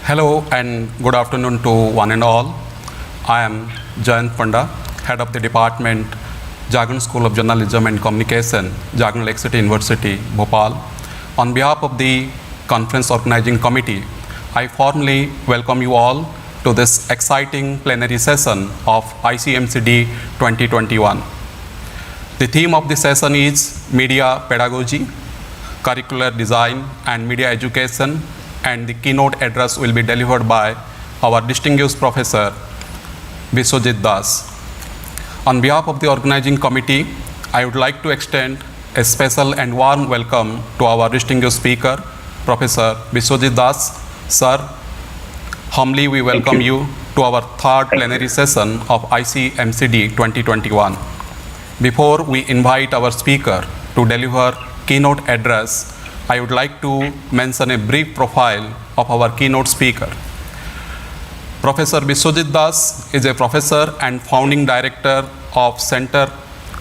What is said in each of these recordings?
Hello and good afternoon to one and all. I am Jayant Panda, Head of the Department, Jagran School of Journalism and Communication, Jagran Lake City University, Bhopal. On behalf of the Conference Organizing Committee, I formally welcome you all to this exciting plenary session of ICMCD 2021. The theme of the session is Media Pedagogy, Curricular Design and Media Education, and the keynote address will be delivered by our distinguished Professor Biswajit Das. On behalf of the organizing committee, I would like to extend a special and warm welcome to our distinguished speaker, Professor Biswajit Das. Sir, humbly we welcome you to our third plenary session of ICMCD 2021. Before we invite our speaker to deliver keynote address, I would like to mention a brief profile of our keynote speaker. Professor Biswajit Das is a professor and founding director of Center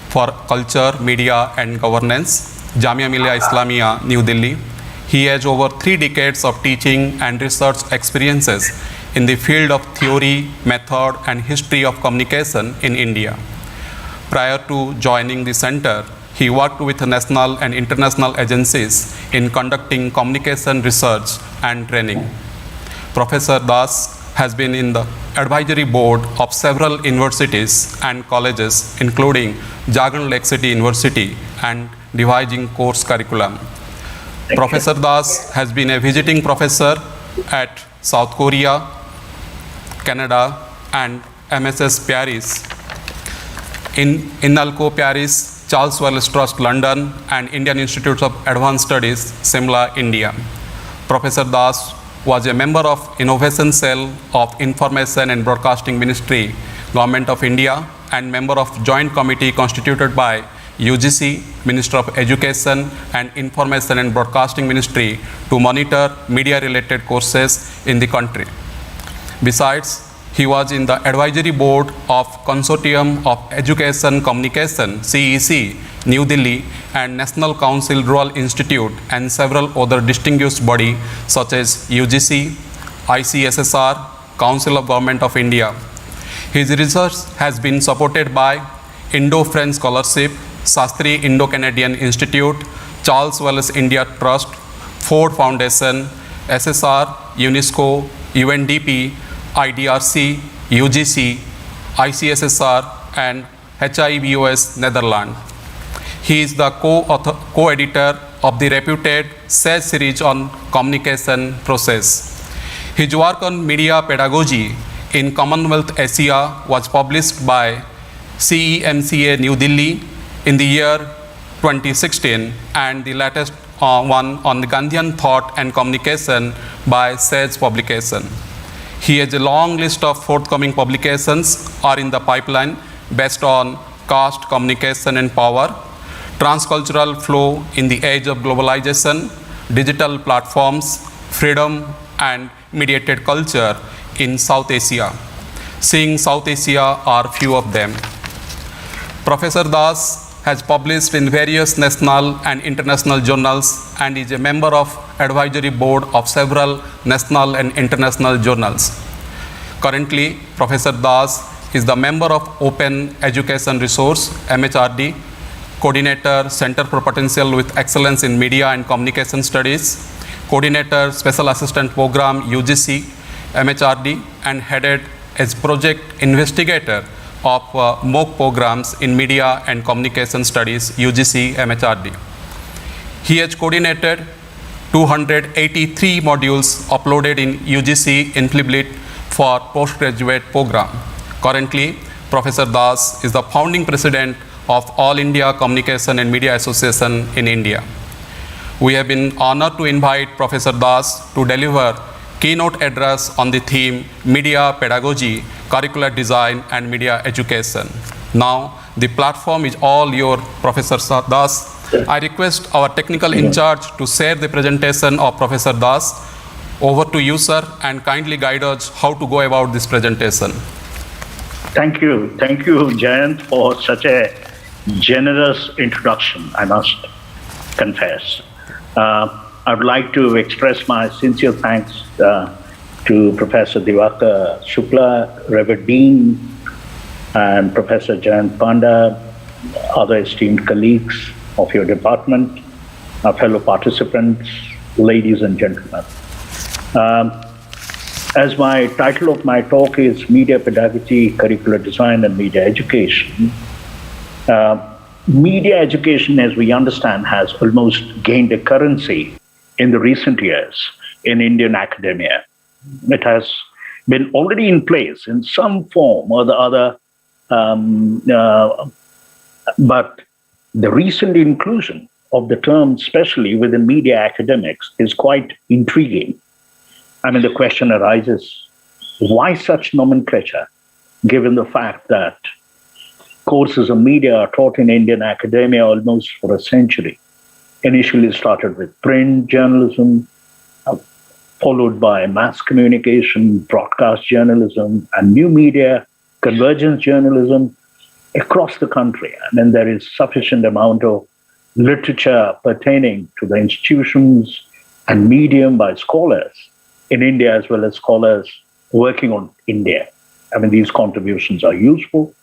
for Culture, Media and Governance, Jamia Millia Islamia, New Delhi. He has over 3 decades of teaching and research experiences in the field of theory, method and history of communication in India. Prior to joining the center, he worked with national and international agencies in conducting communication research and training. Professor Das has been in the advisory board of several universities and colleges, including Jagran Lake City University, and devising course curriculum. Professor Das has been a visiting professor at South Korea, Canada, and MSS Paris, in INALCO Paris, Charles Wells Trust London, and Indian Institute of Advanced Studies, Simla, India. Professor Das was a member of Innovation Cell of Information and Broadcasting Ministry, Government of India, and member of Joint Committee constituted by UGC, Minister of Education, and Information and Broadcasting Ministry to monitor media-related courses in the country. Besides, he was in the advisory board of Consortium of Education Communication, CEC, New Delhi, and National Council Rural Institute, and several other distinguished bodies such as UGC, ICSSR, Council of Government of India. His research has been supported by Indo-French Scholarship, Shastri Indo-Canadian Institute, Charles Wells India Trust, Ford Foundation, SSR, UNESCO, UNDP, IDRC, UGC, ICSSR, and HIVOS Netherlands. He is the co-editor of the reputed SAGE series on communication process. His work on media pedagogy in Commonwealth Asia was published by CEMCA New Delhi in the year 2016, and the latest one on the Gandhian thought and communication by SAGE publication. He has a long list of forthcoming publications are in the pipeline based on caste, communication and power, transcultural flow in the age of globalization, digital platforms, freedom and mediated culture in South Asia. Seeing South Asia are few of them. Professor Das has published in various national and international journals and is a member of advisory board of several national and international journals. Currently, Professor Das is the member of Open Education Resource, MHRD, coordinator, Center for Potential with Excellence in Media and Communication Studies, coordinator, Special Assistant Program, UGC, MHRD, and headed as project investigator of MOOC programs in Media and Communication Studies, UGC, MHRD. He has coordinated 283 modules uploaded in UGC Infliblit for postgraduate program. Currently, Professor Das is the founding president of All India Communication and Media Association in India. We have been honored to invite Professor Das to deliver keynote address on the theme Media Pedagogy, Curricular Design and Media Education. Now, the platform is all your, Professor Das. I request our technical in charge to share the presentation of Professor Das. Over to you, sir, and kindly guide us how to go about this presentation. Thank you, Jayant, for such a generous introduction, I must confess. I would like to express my sincere thanks to Professor Divakar Shukla, Reverend Dean, and Professor Jayant Panda, other esteemed colleagues of your department, our fellow participants, ladies and gentlemen. As my title of my talk is Media Pedagogy, Curricular Design and Media Education, media education, as we understand, has almost gained a currency in the recent years in Indian academia. It has been already in place in some form or the other, but the recent inclusion of the term, especially within media academics, is quite intriguing. I mean, the question arises, why such nomenclature, given the fact that courses of media are taught in Indian academia almost for a century? Initially started with print journalism, followed by mass communication, broadcast journalism, and new media, convergence journalism across the country. And then there is sufficient amount of literature pertaining to the institutions and medium by scholars in India as well as scholars working on India. I mean, these contributions are useful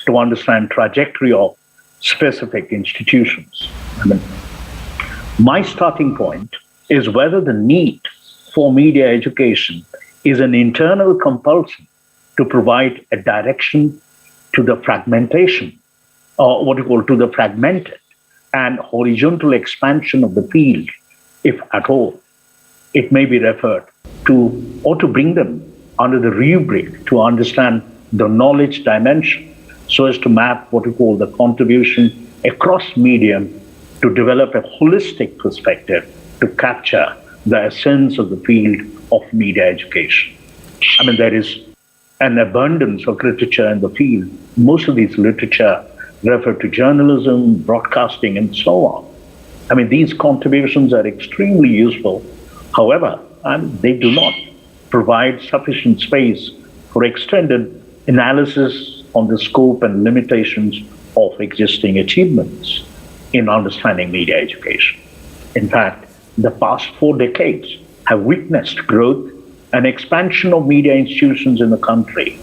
to understand trajectory of specific institutions. I mean, my starting point is whether the need for media education is an internal compulsion to provide a direction to the fragmentation, or what you call to the fragmented and horizontal expansion of the field, if at all. It may be referred to, or to bring them under the rubric to understand the knowledge dimension, so as to map what we call the contribution across medium to develop a holistic perspective to capture the essence of the field of media education. I mean, there is an abundance of literature in the field. Most of these literature refer to journalism, broadcasting, and so on. I mean, these contributions are extremely useful. However, they do not provide sufficient space for extended analysis on the scope and limitations of existing achievements in understanding media education. In fact, the past 4 decades have witnessed growth and expansion of media institutions in the country.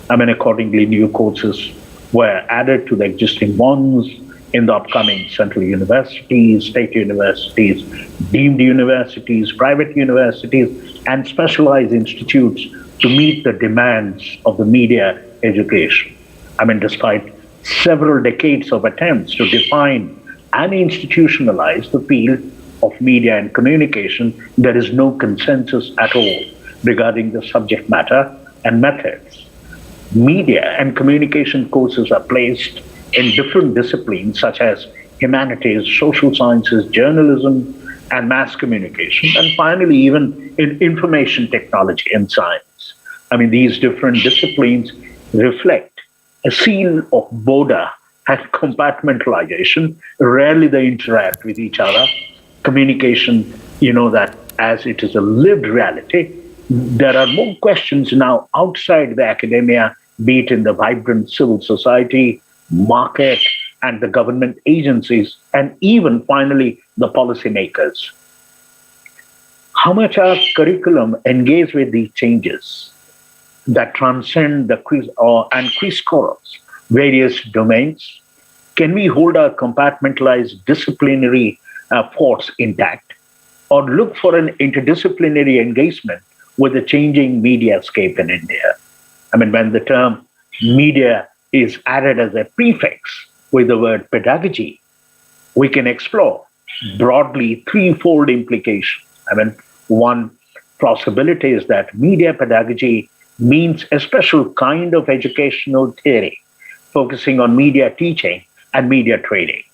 I mean, accordingly, new courses were added to the existing ones in the upcoming central universities, state universities, deemed universities, private universities, and specialized institutes to meet the demands of the media education. I mean, despite several decades of attempts to define and institutionalize the field of media and communication, there is no consensus at all regarding the subject matter and methods. Media and communication courses are placed in different disciplines such as humanities, social sciences, journalism, and mass communication, and finally even in information technology and science. I mean, these different disciplines reflect a seal of border and compartmentalization. Rarely they interact with each other. Communication, you know that as it is a lived reality, there are more questions now outside the academia, be it in the vibrant civil society, market, and the government agencies, and even finally the policymakers. How much our curriculum engage with these changes that transcend the quiz and crisscross various domains? Can we hold our compartmentalized disciplinary force intact, or look for an interdisciplinary engagement with the changing mediascape in India? I mean, when the term media is added as a prefix with the word pedagogy, we can explore broadly threefold implications. I mean, one possibility is that media pedagogy means a special kind of educational theory focusing on media teaching and media training.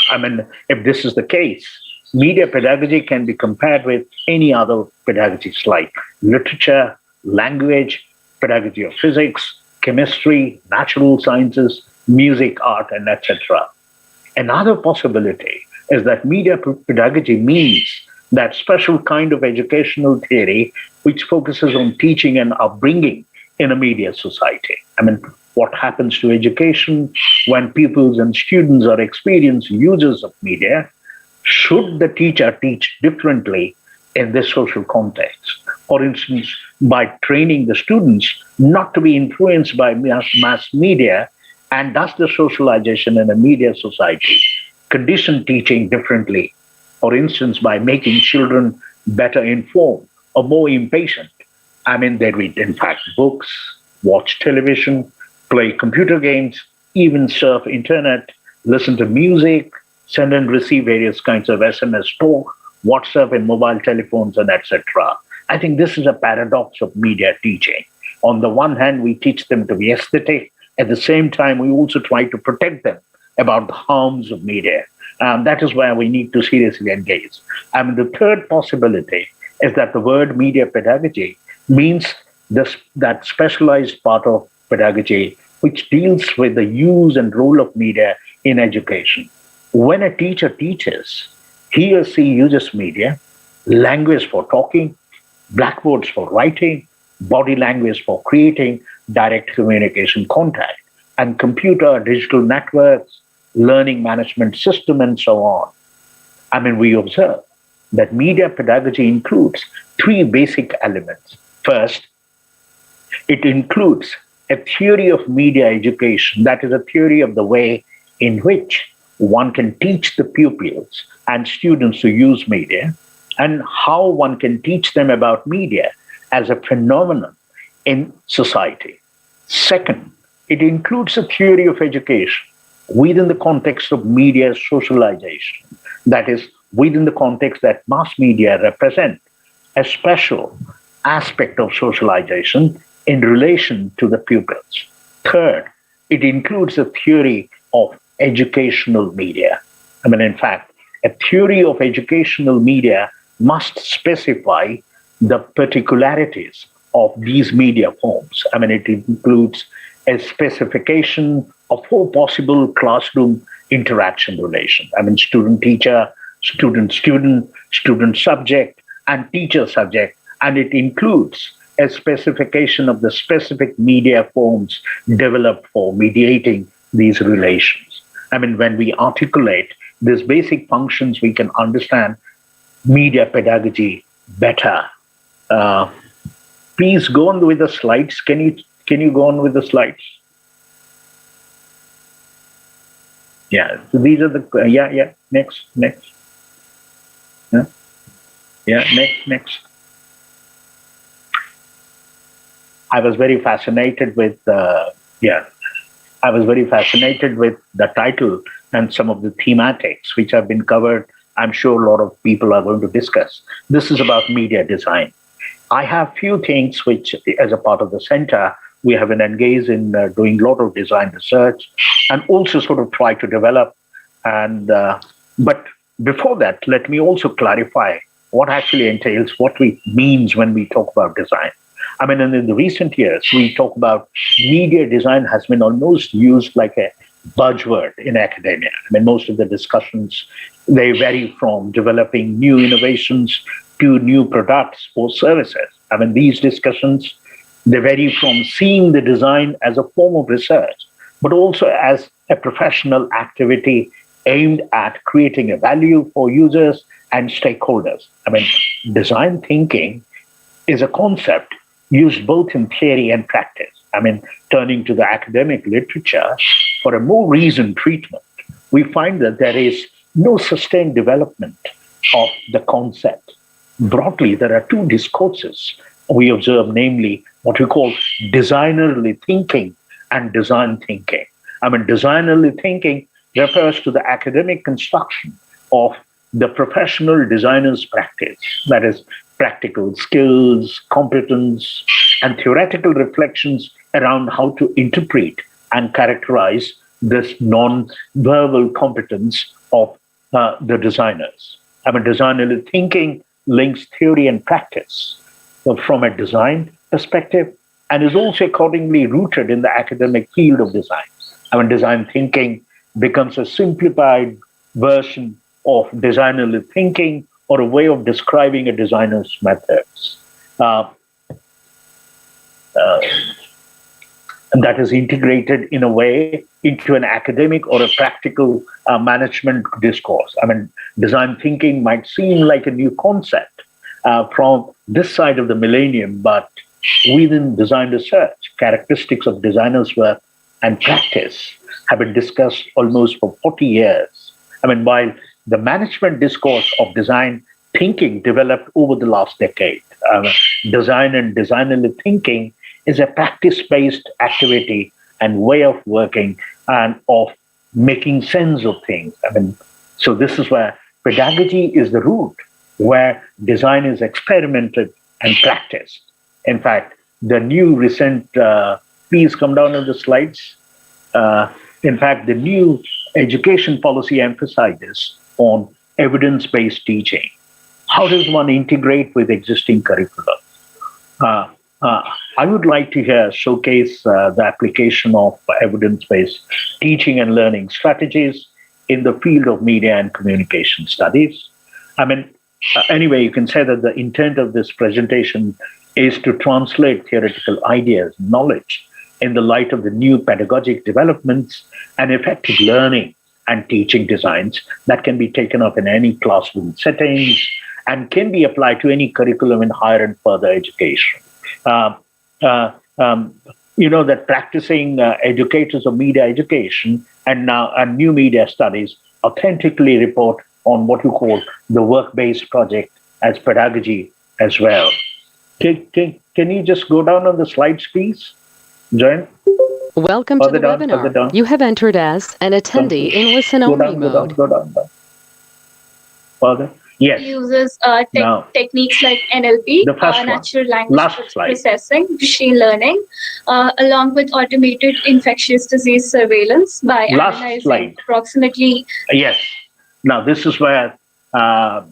I mean, if this is the case, media pedagogy can be compared with any other pedagogies like literature, language, pedagogy of physics, chemistry, natural sciences, music, art, and etc. Another possibility is that media pedagogy means that special kind of educational theory which focuses on teaching and upbringing in a media society. I mean, what happens to education when pupils and students are experienced users of media? Should the teacher teach differently in this social context? For instance, by training the students not to be influenced by mass media and thus the socialization in a media society. Condition teaching differently, for instance, by making children better informed or more impatient. I mean, they read, in fact, books, watch television, play computer games, even surf internet, listen to music, send and receive various kinds of SMS talk, WhatsApp and mobile telephones, and etc. I think this is a paradox of media teaching. On the one hand, we teach them to be aesthetic. At the same time, we also try to protect them about the harms of media. That is where we need to seriously engage. I mean, the third possibility is that the word media pedagogy means that specialized part of pedagogy which deals with the use and role of media in education. When a teacher teaches, he or she uses media, language for talking, blackboards for writing, body language for creating direct communication contact, and computer, digital networks, learning management system, and so on. I mean, we observe that media pedagogy includes three basic elements. First, it includes a theory of media education, that is, a theory of the way in which one can teach the pupils and students to use media, and how one can teach them about media as a phenomenon in society. Second, it includes a theory of education within the context of media socialization, that is, within the context that mass media represent a special aspect of socialization in relation to the pupils. Third, it includes a theory of educational media. I mean, in fact, a theory of educational media must specify the particularities of these media forms. I mean, it includes a specification of four possible classroom interaction relations. I mean, student-teacher, student-student, student-subject, and teacher-subject. And it includes a specification of the specific media forms developed for mediating these relations. I mean, when we articulate these basic functions, we can understand media pedagogy better. Please go on with the slides. Can you go on with the slides? Yeah, so these are the, next. Next. I was very fascinated with the title and some of the thematics which have been covered. I'm sure a lot of people are going to discuss. This is about media design. I have few things which, as a part of the center, we have been engaged in doing a lot of design research and also sort of try to develop. But before that, let me also clarify what actually entails, what we means when we talk about design. I mean, in the recent years, we talk about media design has been almost used like a buzzword in academia. I mean, most of the discussions, they vary from developing new innovations to new products or services. I mean, these discussions, they vary from seeing the design as a form of research, but also as a professional activity aimed at creating a value for users and stakeholders. I mean, design thinking is a concept used both in theory and practice. I mean, turning to the academic literature for a more recent treatment, we find that there is no sustained development of the concept. Broadly, there are two discourses we observe, namely what we call designerly thinking and design thinking. I mean, designerly thinking refers to the academic construction of the professional designer's practice, that is, practical skills, competence, and theoretical reflections around how to interpret and characterize this non-verbal competence of the designers. I mean, designerly thinking links theory and practice from a design perspective and is also accordingly rooted in the academic field of design. I mean, design thinking becomes a simplified version of designerly thinking or a way of describing a designer's methods. And that is integrated in a way into an academic or a practical management discourse. I mean, design thinking might seem like a new concept from this side of the millennium, but within design research, characteristics of designers' work and practice have been discussed almost for 40 years. I mean, while the management discourse of design thinking developed over the last decade, design and designerly thinking is a practice-based activity and way of working and of making sense of things. I mean, so this is where pedagogy is the root, where design is experimented and practiced. In fact, the new recent, please come down on the slides. In fact, the new education policy emphasizes on evidence-based teaching. How does one integrate with existing curricula? I would like to showcase the application of evidence-based teaching and learning strategies in the field of media and communication studies. I mean, anyway, you can say that the intent of this presentation is to translate theoretical ideas, knowledge, in the light of the new pedagogic developments and effective learning and teaching designs that can be taken up in any classroom settings and can be applied to any curriculum in higher and further education. That practicing educators of media education and new media studies authentically report on what you call the work-based project as pedagogy as well. Can you just go down on the slides, please, Joan? Welcome to the webinar. You have entered as an attendee in listen-only mode. Go down. Further. Yes. Uses techniques like NLP, natural language processing, machine learning, along with automated infectious disease surveillance by analyzing approximately. Yes. Now, this is where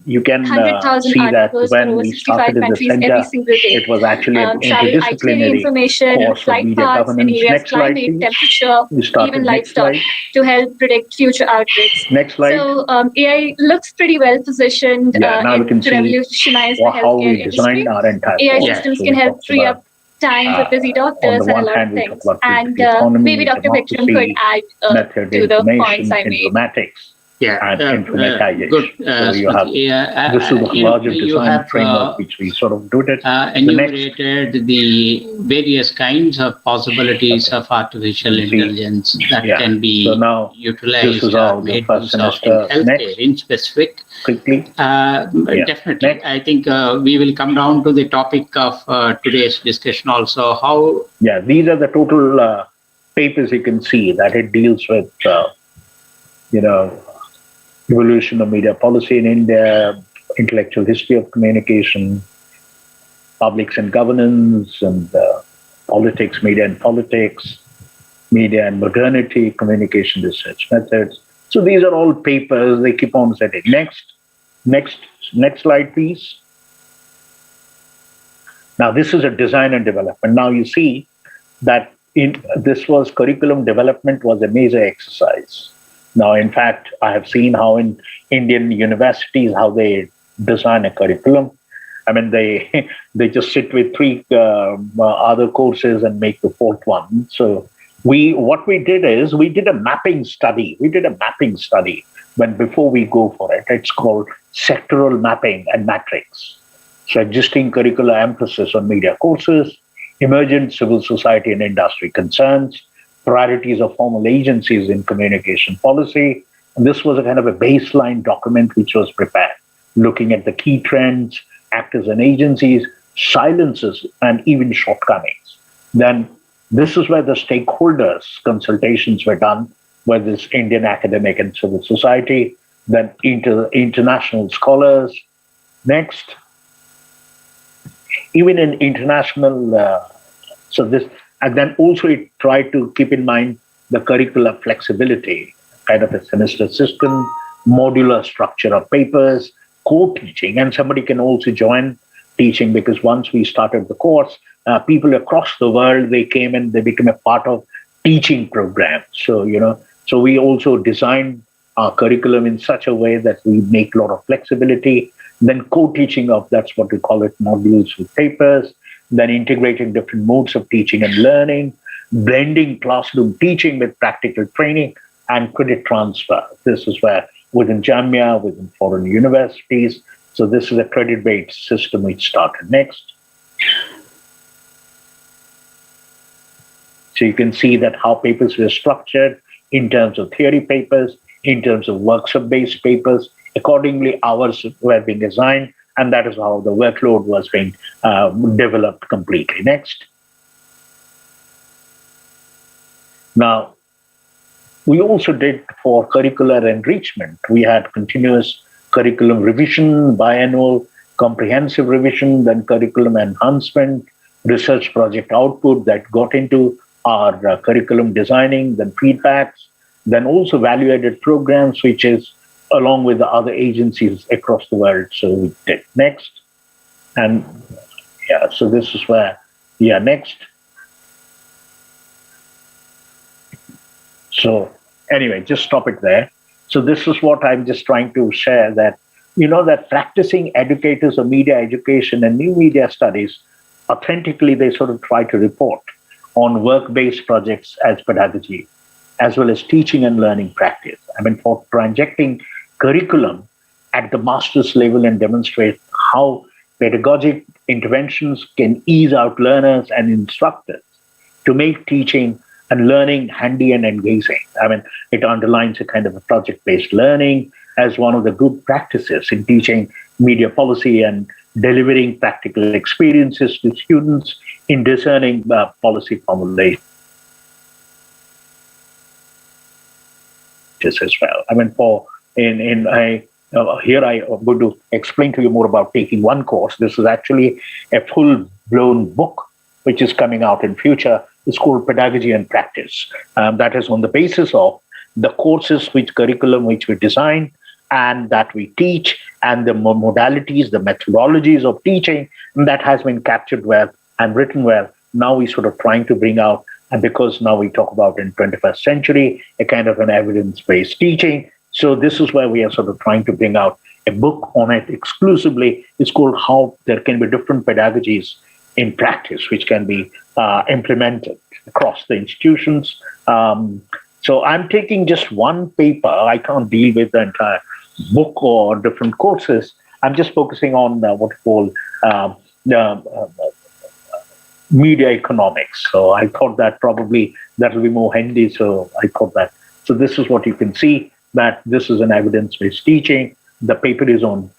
you can see that when we started in the center, it was actually an interdisciplinary course of media governance. Next slide, please. Temperature, even livestock, to help predict future outbreaks. Next slide. So AI looks pretty well positioned now we can to see revolutionize the how we healthcare designed industry. our entire AI course. systems can help free up time for busy doctors and a lot of things. And maybe Dr. Vikram could add to the points I made. Informatics. And informatization. Good. So you have this is the larger design framework which we sort of do it. Enumerated the various kinds of possibilities of artificial intelligence that can be utilized or made use of in healthcare in specific. Quickly. Definitely. Next. I think we will come down to the topic of today's discussion also. How? Yeah, these are the total papers you can see that it deals with, evolution of media policy in India, intellectual history of communication, publics and governance, and politics, media and politics, media and modernity, communication research methods. So these are all papers, they keep on setting. Next slide, please. Now, this is a design and development. Now you see that curriculum development was a major exercise. Now, in fact, I have seen how in Indian universities, how they design a curriculum. I mean, they just sit with three other courses and make the fourth one. So what we did is we did a mapping study. Before we go for it, it's called sectoral mapping and matrix. So existing curricular emphasis on media courses, emergent civil society and industry concerns, priorities of formal agencies in communication policy. And this was a kind of a baseline document which was prepared, looking at the key trends, actors and agencies, silences, and even shortcomings. Then this is where the stakeholders consultations were done, whether it's Indian academic and civil society, then international scholars. Next. Even in international, and then also it tried to keep in mind the curricular flexibility, kind of a semester system, modular structure of papers, co-teaching, and somebody can also join teaching because once we started the course, people across the world, they came and they became a part of teaching programs. So we also designed our curriculum in such a way that we make a lot of flexibility. Then co-teaching of, that's what we call it, modules with papers. Then integrating different modes of teaching and learning, blending classroom teaching with practical training and credit transfer. This is where within Jamia, within foreign universities. So this is a credit-based system which started next. So you can see that how papers were structured in terms of theory papers, in terms of workshop-based papers. Accordingly, hours were being designed, and that is how the workload was being developed completely. Next. Now, we also did for curricular enrichment. We had continuous curriculum revision, biannual comprehensive revision, then curriculum enhancement, research project output that got into our curriculum designing, then feedbacks, then also value-added programs, which is along with the other agencies across the world. So we did. Next. And yeah, so this is where, yeah, next. So anyway, just stop it there. So this is what I'm just trying to share, that, you know, that practicing educators of media education and new media studies, authentically, they sort of try to report on work-based projects as pedagogy, as well as teaching and learning practice. I mean, for projecting curriculum at the master's level and demonstrate how pedagogic interventions can ease out learners and instructors to make teaching and learning handy and engaging. I mean, it underlines a kind of a project-based learning as one of the good practices in teaching media policy and delivering practical experiences to students in discerning policy formulation as well. I mean, here I am going to explain to you more about taking one course. This is actually a full-blown book which is coming out in future. It's called Pedagogy and Practice. That is on the basis of the courses, curriculum which we design and that we teach, and the modalities, the methodologies of teaching, and that has been captured well and written well. Now we're sort of trying to bring out, and because now we talk about in 21st century, a kind of an evidence-based teaching. So this is where we are sort of trying to bring out a book on it exclusively. It's called How There Can Be Different Pedagogies in Practice, which can be implemented across the institutions. So I'm taking just one paper. I can't deal with the entire book or different courses. I'm just focusing on what we call media economics. So I thought that probably that will be more handy. So I thought that. So this is what you can see, that this is an evidence-based teaching. The paper is on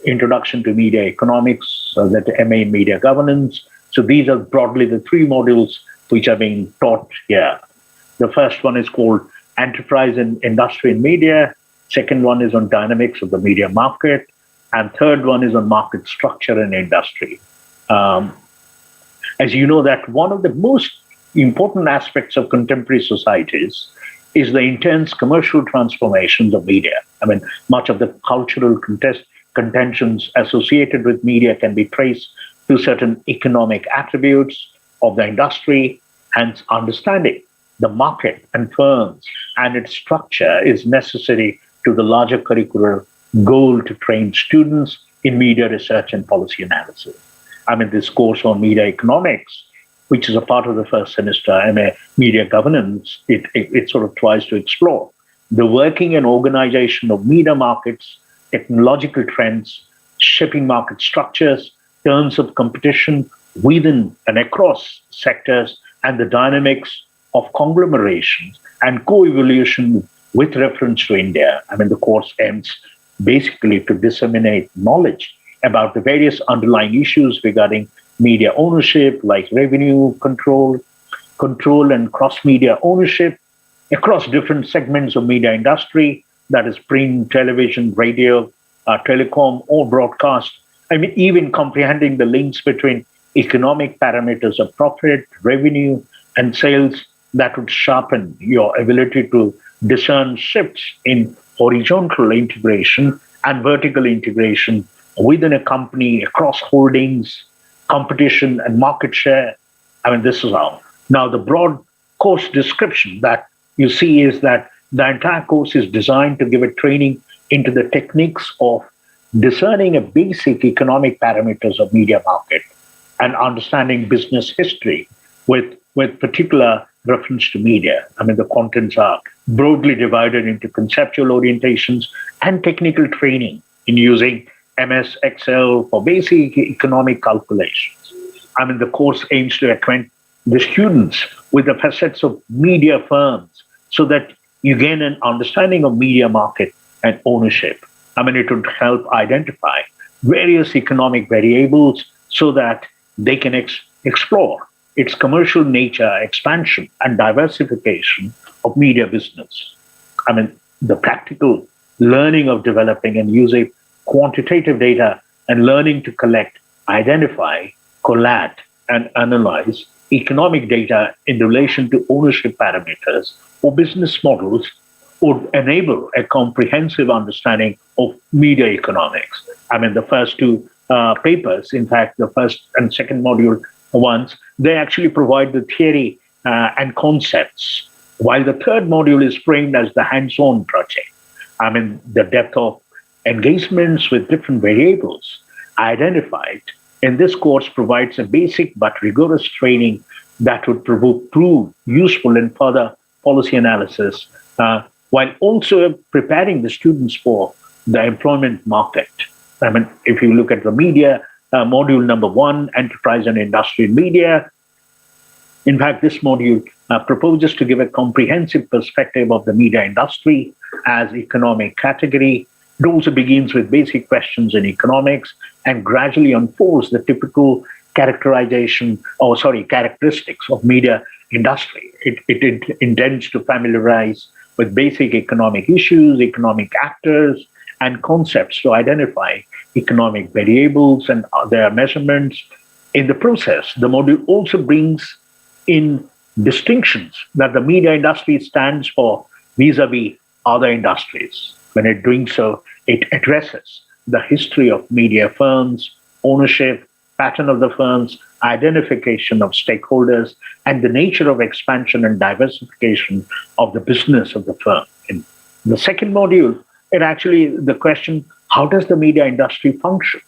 Introduction to Media Economics, that MA in Media Governance. So these are broadly the three modules which are being taught here. The first one is called Enterprise and Industry in Media. Second one is on Dynamics of the Media Market. And third one is on Market Structure and Industry. As you know, that one of the most important aspects of contemporary societies is the intense commercial transformations of media. I mean, much of the cultural contentions associated with media can be traced to certain economic attributes of the industry. Hence, understanding the market and firms and its structure is necessary to the larger curricular goal to train students in media research and policy analysis. I mean, this course on media economics, which is a part of the first semester MA Media Governance, it sort of tries to explore the working and organization of media markets, technological trends, shaping market structures, terms of competition within and across sectors, and the dynamics of conglomerations and co-evolution with reference to India. I mean, the course aims basically to disseminate knowledge about the various underlying issues regarding media ownership, like revenue control and cross-media ownership across different segments of media industry, that is print, television, radio, telecom, or broadcast. I mean, even comprehending the links between economic parameters of profit, revenue, and sales that would sharpen your ability to discern shifts in horizontal integration and vertical integration within a company across holdings, competition, and market share. I mean, this is how. Now, the broad course description that you see is that the entire course is designed to give a training into the techniques of discerning a basic economic parameters of media market and understanding business history with particular reference to media. I mean, the contents are broadly divided into conceptual orientations and technical training in using MS Excel for basic economic calculations. I mean, the course aims to acquaint the students with the facets of media firms so that you gain an understanding of media market and ownership. It would help identify various economic variables so that they can explore its commercial nature, expansion, and diversification of media business. The practical learning of developing and using quantitative data and learning to collect, identify, collate, and analyze economic data in relation to ownership parameters or business models would enable a comprehensive understanding of media economics. The first two papers, in fact, the first and second module ones, they actually provide the theory and concepts, while the third module is framed as the hands-on project. The depth of engagements with different variables identified in this course provides a basic but rigorous training that would prove useful in further policy analysis, while also preparing the students for the employment market. If you look at the media, module number 1, Enterprise and Industry in Media, in fact, this module proposes to give a comprehensive perspective of the media industry as economic category. It also begins with basic questions in economics and gradually unfolds the typical characteristics of media industry. It intends to familiarize with basic economic issues, economic actors, and concepts to identify economic variables and their measurements. In the process, the module also brings in distinctions that the media industry stands for vis-a-vis other industries. When it doing so, it addresses the history of media firms, ownership, pattern of the firms, identification of stakeholders, and the nature of expansion and diversification of the business of the firm. In the second module, the question, how does the media industry function?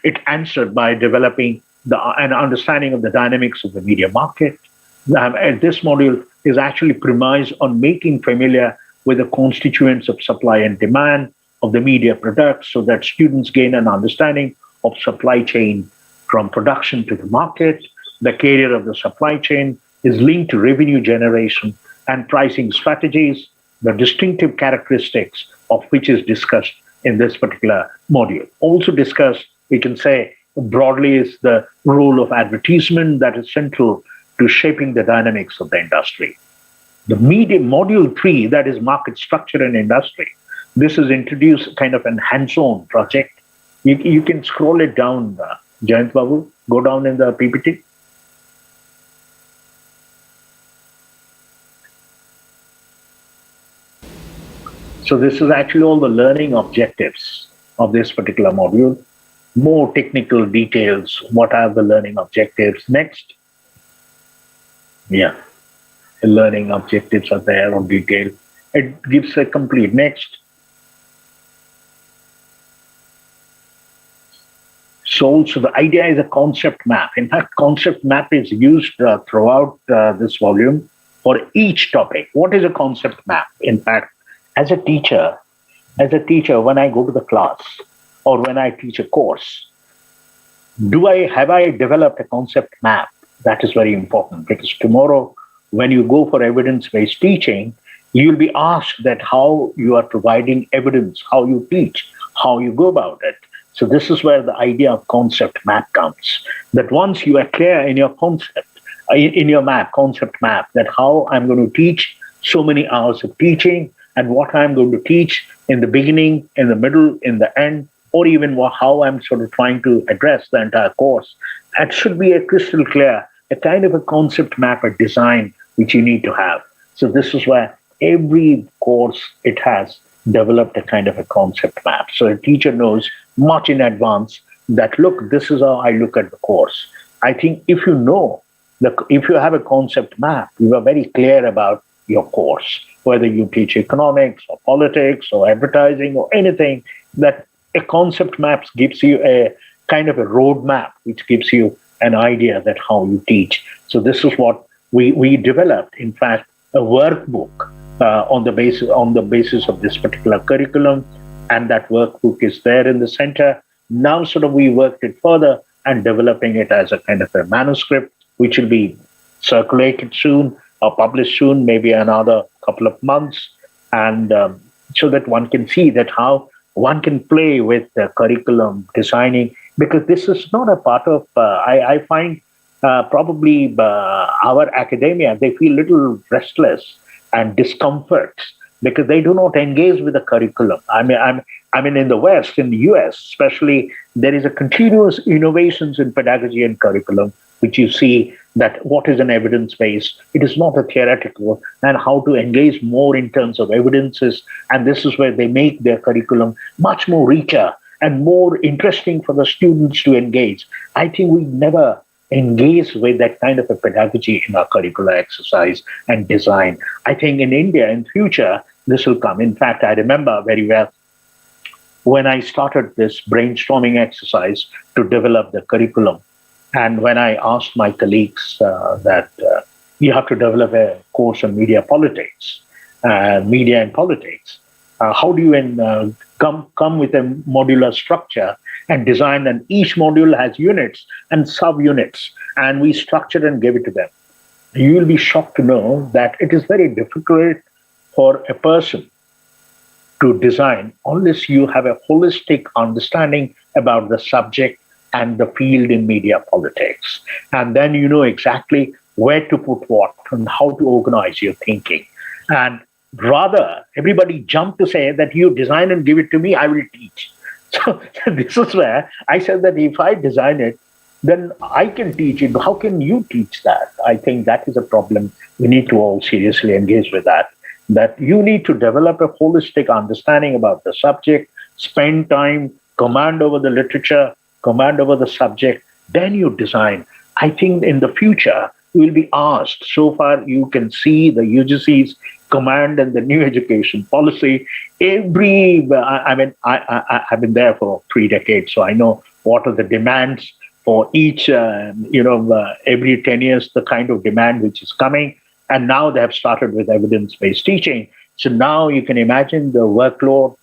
It answered by developing an understanding of the dynamics of the media market. And this module is actually premised on making familiar with the constituents of supply and demand of the media products so that students gain an understanding of supply chain from production to the market. The career of the supply chain is linked to revenue generation and pricing strategies, the distinctive characteristics of which is discussed in this particular module. Also discussed, we can say broadly, is the role of advertisement that is central to shaping the dynamics of the industry. The media module 3, that is market structure and industry, this is introduced kind of an hands-on project. You can scroll it down, Jayant Babu, go down in the PPT. So this is actually all the learning objectives of this particular module. More technical details, what are the learning objectives? Next. Yeah, the learning objectives are there on detail. It gives a complete next. So the idea is a concept map. In fact, concept map is used throughout this volume for each topic. What is a concept map? In fact, as a teacher, when I go to the class or when I teach a course, have I developed a concept map? That is very important, because tomorrow, when you go for evidence-based teaching, you'll be asked that how you are providing evidence, how you teach, how you go about it. So this is where the idea of concept map comes. That once you are clear in your concept, in your concept map, that how I'm going to teach so many hours of teaching and what I'm going to teach in the beginning, in the middle, in the end, or even how I'm sort of trying to address the entire course, that should be a crystal clear, a kind of a concept map, a design which you need to have. So this is where every course, it has developed a kind of a concept map. So a teacher knows much in advance that, look, this is how I look at the course. I think if you have a concept map, you are very clear about your course, whether you teach economics or politics or advertising or anything, that a concept map gives you a kind of a roadmap, which gives you an idea that how you teach. So this is what we developed, in fact, a workbook on the basis of this particular curriculum, and that workbook is there in the center. Now we worked it further and developing it as a kind of a manuscript, which will be circulated soon or published soon, maybe another couple of months, and so that one can see that how one can play with the curriculum designing, because this is not a part of, I find probably our academia, they feel a little restless and discomfort because they do not engage with the curriculum. I mean, in the West, in the US especially, there is a continuous innovations in pedagogy and curriculum, which you see that what is an evidence base, it is not a theoretical, and how to engage more in terms of evidences. And this is where they make their curriculum much more richer and more interesting for the students to engage. I think we never engage with that kind of a pedagogy in our curricular exercise and design. I think in India, in future, this will come. In fact, I remember very well when I started this brainstorming exercise to develop the curriculum. And when I asked my colleagues that you have to develop a course on media politics, media and politics, how do you come with a modular structure and design, and each module has units and subunits, and we structured and gave it to them. You will be shocked to know that it is very difficult for a person to design unless you have a holistic understanding about the subject and the field in media politics. And then you know exactly where to put what and how to organize your thinking. And rather, everybody jump to say that you design and give it to me, I will teach. So this is where I said that if I design it, then I can teach it. How can you teach that? I think that is a problem. We need to all seriously engage with that. That you need to develop a holistic understanding about the subject, spend time, command over the literature, command over the subject, then you design. I think in the future, you will be asked. So far, you can see the UGC's command and the new education policy. I've been there for 3 decades, so I know what are the demands for each, every 10 years, the kind of demand which is coming. And now they have started with evidence-based teaching. So now you can imagine the workload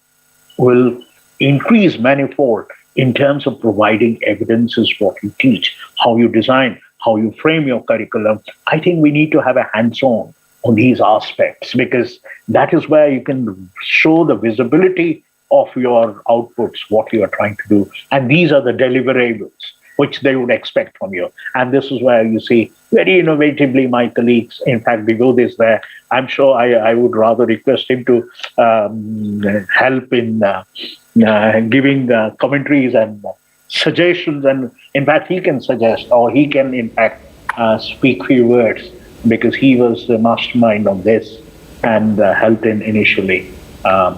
will increase manifold in terms of providing evidences what you teach, how you design, how you frame your curriculum. I think we need to have a hands-on on these aspects, because that is where you can show the visibility of your outputs, what you are trying to do. And these are the deliverables which they would expect from you. And this is where you see very innovatively my colleagues, in fact, Biswajit is there. I'm sure I would rather request him to help in giving commentaries and suggestions. And in fact, he can suggest, or he can, in fact, speak few words, because he was the mastermind on this and helped in initially. So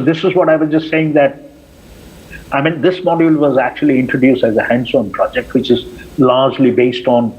this is what I was just saying, that this module was actually introduced as a hands-on project, which is largely based on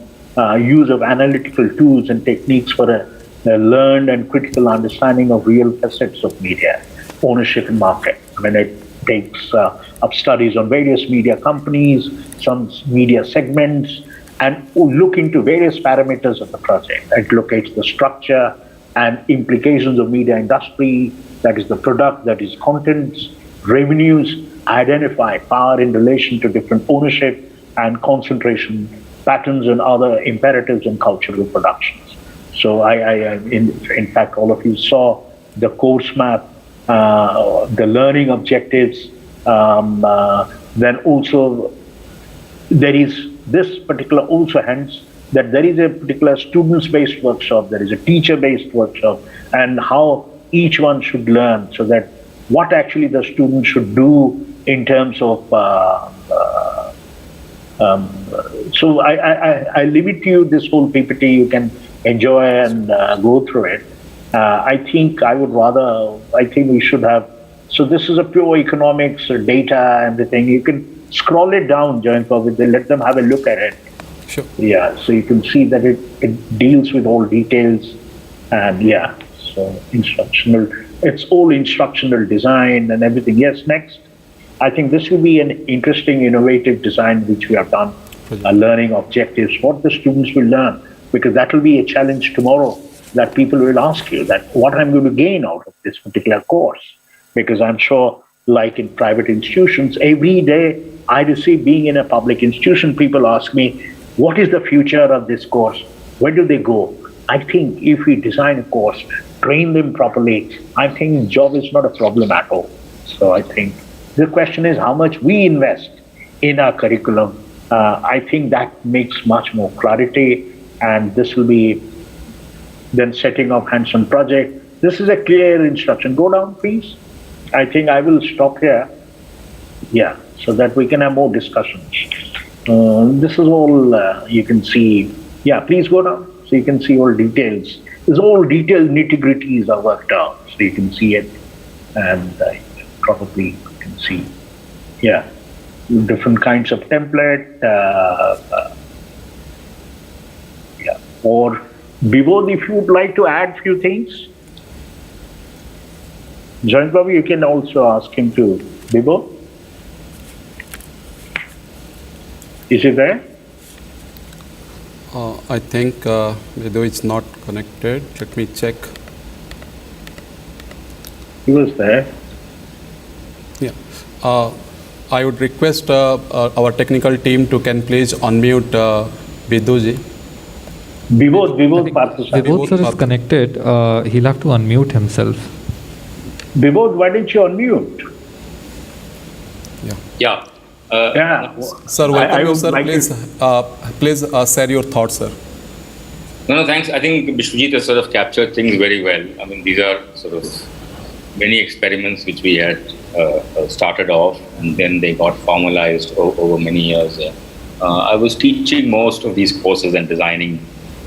use of analytical tools and techniques for a learned and critical understanding of real facets of media, ownership and market. It takes up studies on various media companies, some media segments, and look into various parameters of the project. It locates the structure and implications of media industry, that is the product, that is contents, revenues, identify power in relation to different ownership and concentration patterns and other imperatives in cultural productions. So in fact, all of you saw the course map, the learning objectives, then also there is this particular also hence that there is a particular students-based workshop, there is a teacher-based workshop, and how each one should learn, so that what actually the student should do in terms of so I leave it to you, this whole PPT, you can enjoy and go through it. I think we should have, so this is a pure economics, data, everything. You can scroll it down, let them have a look at it. Sure. Yeah, so you can see that it deals with all details, and so it's all instructional design and everything. Yes, next. I think this will be an interesting, innovative design which we have done, learning objectives, what the students will learn, because that will be a challenge tomorrow that people will ask you that what I'm going to gain out of this particular course. Because I'm sure, like in private institutions, every day I receive, being in a public institution, people ask me, what is the future of this course? Where do they go? I think if we design a course, train them properly, I think job is not a problem at all. So I think the question is how much we invest in our curriculum. I think that makes much more clarity, and this will be then setting up hands-on project. This is a clear instruction. Go down, please. I think I will stop here. Yeah, so that we can have more discussions. This is all you can see. Yeah, please go down so you can see all details. There's all detailed nitty-gritties are worked out, so you can see it, and probably you can see, yeah, different kinds of template. Yeah, or Vibod, if you would like to add few things, Jayant Babu, you can also ask him to. Vibod, is he there? I think Vedo is not connected. Let me check. He was there. Yeah. I would request our technical team to can please unmute Viduji. Vibod sir is connected. He'll have to unmute himself. Vibod, why didn't you unmute? Yeah. Sir, welcome you, sir. Please share your thoughts, sir. No, thanks. I think Biswajit has sort of captured things very well. I mean, these are sort of many experiments which we had started off, and then they got formalized over many years. I was teaching most of these courses and designing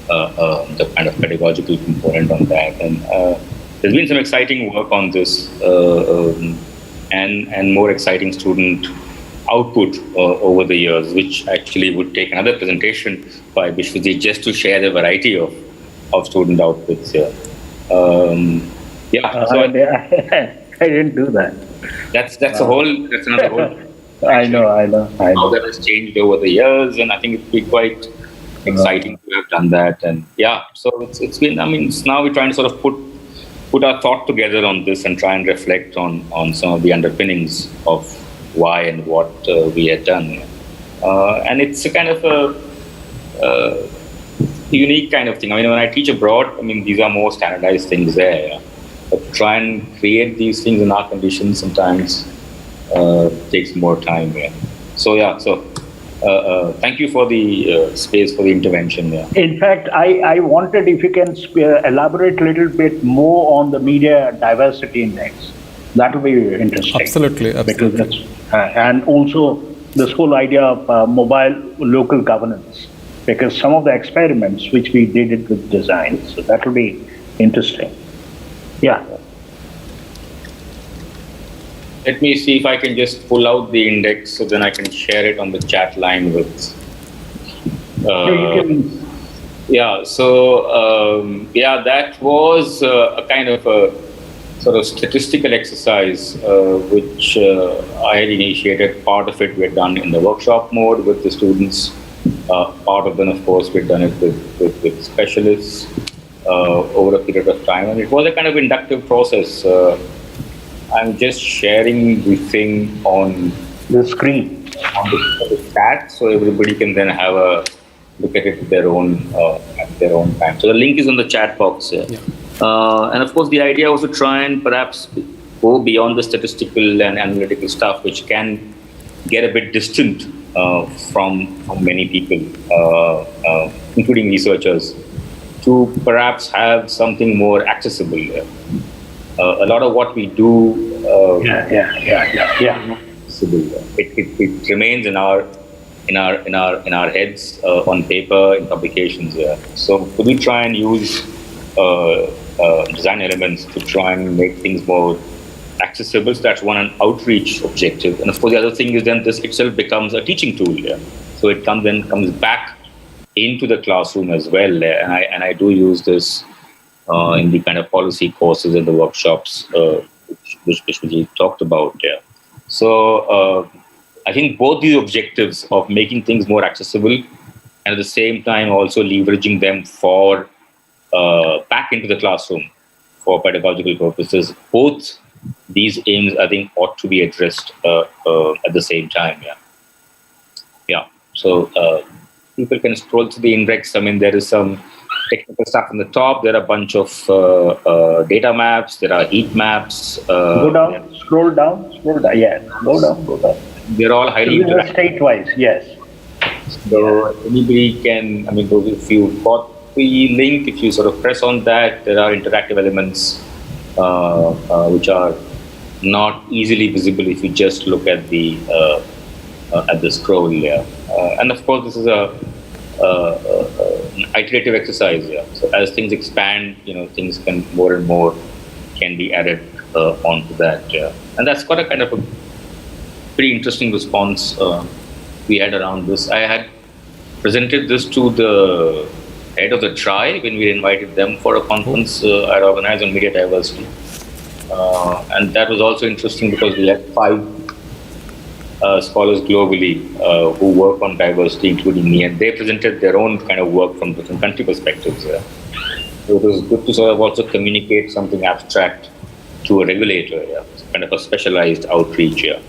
the kind of pedagogical component on that. And there's been some exciting work on this and more exciting student output over the years, which actually would take another presentation by Biswajit just to share the variety of student outputs here. I didn't do that. That's another whole. I know. How that has changed over the years, and I think it'd be quite exciting to have done that. And yeah, so it's been. I mean, now we're trying to sort of put our thought together on this and try and reflect on some of the underpinnings of why and what we had done. And it's a kind of a unique kind of thing. I mean, when I teach abroad, I mean, these are more standardized things there. But to try and create these things in our conditions sometimes takes more time. So thank you for the space for the intervention. In fact, I wanted if you can elaborate a little bit more on the media diversity index. That would be interesting. Absolutely. Because that's, and also this whole idea of mobile local governance, because some of the experiments which we did it with design, so that will be interesting. Yeah. Let me see if I can just pull out the index so then I can share it on the chat line with. That was a kind of a sort of statistical exercise which I had initiated. Part of it we had done in the workshop mode with the students. Part of them, of course, we had done it with specialists over a period of time. And it was a kind of inductive process. I'm just sharing the thing on the screen, on the chat, so everybody can then have a look at it at their own time. So the link is in the chat box here. Yeah. And of course, the idea was to try and perhaps go beyond the statistical and analytical stuff, which can get a bit distant from many people, including researchers, to perhaps have something more accessible. A lot of what we do, it remains in our heads on paper in publications. So could we try and use design elements to try and make things more accessible? So that's an outreach objective. And of course, the other thing is then this itself becomes a teaching tool. So it comes back into the classroom as well. And I do use this in the kind of policy courses and the workshops which we talked about. So I think both these objectives of making things more accessible and at the same time also leveraging them for back into the classroom for pedagogical purposes, both these aims I think ought to be addressed at the same time. So people can scroll through the index. I mean, there is some technical stuff on the top. There are a bunch of data maps. There are heat maps. Go down, scroll down. Yeah, go down. They're all highly interactive. State-wise, yes. So anybody can, I mean, if you got the link, if you sort of press on that, there are interactive elements which are not easily visible if you just look at the scroll here. And of course, this is an iterative exercise here. So as things expand, things can more and more can be added onto that. And that's got a kind of a pretty interesting response we had around this. I had presented this to the head of the TRI when we invited them for a conference I'd organized on media diversity. And that was also interesting because we had 5 scholars globally who work on diversity, including me, and they presented their own kind of work from different country perspectives. So it was good to sort of also communicate something abstract to a regulator, kind of a specialized outreach here.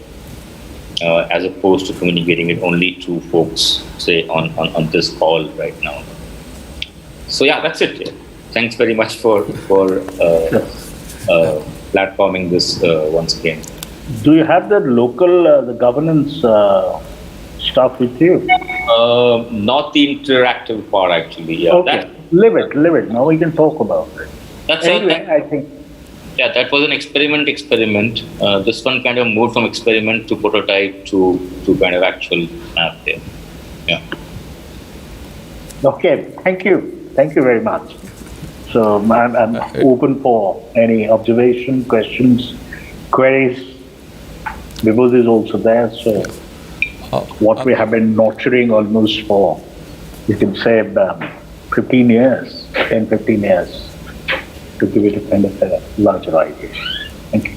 As opposed to communicating it only to folks, say, on this call right now. So yeah, that's it. Yeah. Thanks very much for platforming this once again. Do you have the local, the governance stuff with you? Not the interactive part, actually. Yeah. Okay, leave it. Now we can talk about it. That's anyway, I think. Yeah, that was an experiment. This one kind of moved from experiment to prototype to kind of actual app there. Yeah. Okay, thank you very much. So I'm open for any observation, questions, queries. Vibhuti is also there, so what we have been nurturing almost for, you can say, 15 years, to give it a kind of a larger idea. Thank you.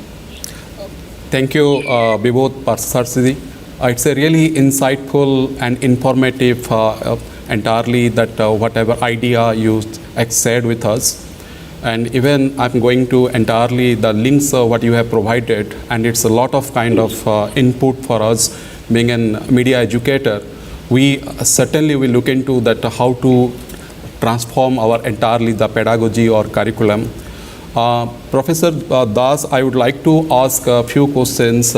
Thank you, Vibhuti Parsarsidhi. It's a really insightful and informative entirely that whatever idea you shared with us. And even I'm going to entirely the links what you have provided, and it's a lot of kind of input for us being a media educator. We certainly will look into that how to transform our entirely the pedagogy or curriculum. Professor Das, I would like to ask a few questions.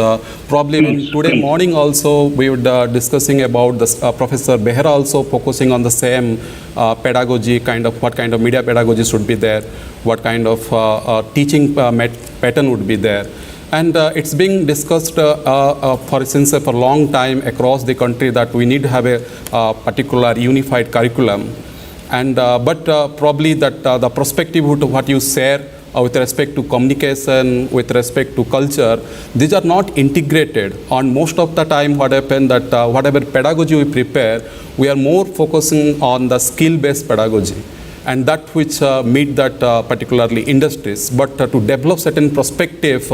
Probably today morning also we were discussing about this, Professor Behra also focusing on the same pedagogy, kind of what kind of media pedagogy should be there, what kind of teaching pattern would be there. And it's being discussed since for a long time across the country that we need to have a particular unified curriculum. And but probably that the perspective what you share with respect to communication, with respect to culture, these are not integrated. On most of the time what happens that whatever pedagogy we prepare, we are more focusing on the skill-based pedagogy, and that which meet that particularly industries. But to develop certain perspective